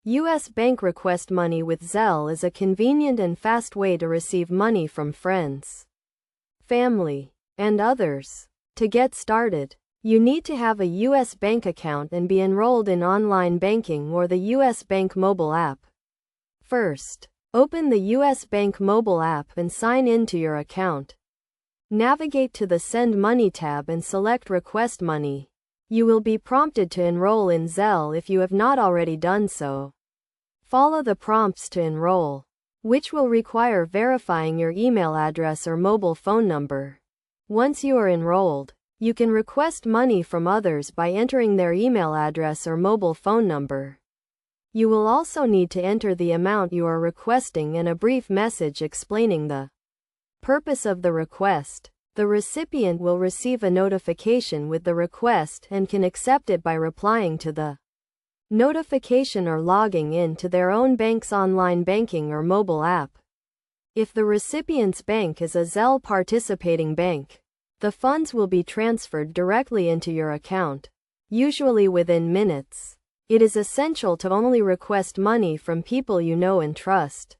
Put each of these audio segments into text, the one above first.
U.S. Bank Request Money with Zelle is a convenient and fast way to receive money from friends, family, and others. To get started, you need to have a U.S. bank account and be enrolled in online banking or the U.S. Bank mobile app. First, open the U.S. Bank mobile app and sign in to your account. Navigate to the Send Money tab and select Request Money. You will be prompted to enroll in Zelle if you have not already done so. Follow the prompts to enroll, which will require verifying your email address or mobile phone number. Once you are enrolled, you can request money from others by entering their email address or mobile phone number. You will also need to enter the amount you are requesting and a brief message explaining the purpose of the request. The recipient will receive a notification with the request and can accept it by replying to the notification or logging in to their own bank's online banking or mobile app. If the recipient's bank is a Zelle participating bank, the funds will be transferred directly into your account, usually within minutes. It is essential to only request money from people you know and trust,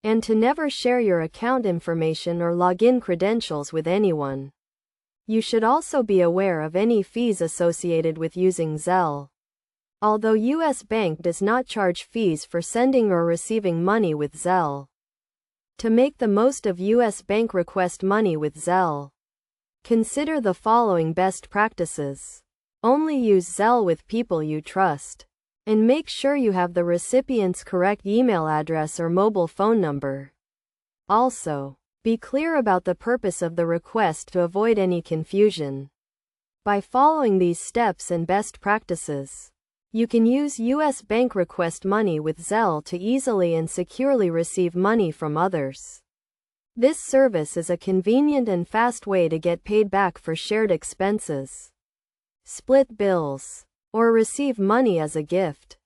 and to never share your account information or login credentials with anyone. You should also be aware of any fees associated with using Zelle. Although U.S. Bank does not charge fees for sending or receiving money with Zelle. To make the most of U.S. Bank Request Money with Zelle, consider the following best practices. Only use Zelle with people you trust, and make sure you have the recipient's correct email address or mobile phone number. Also, be clear about the purpose of the request to avoid any confusion. By following these steps and best practices, you can use U.S. Bank Request Money with Zelle to easily and securely receive money from others. This service is a convenient and fast way to get paid back for shared expenses, split bills, or receive money as a gift.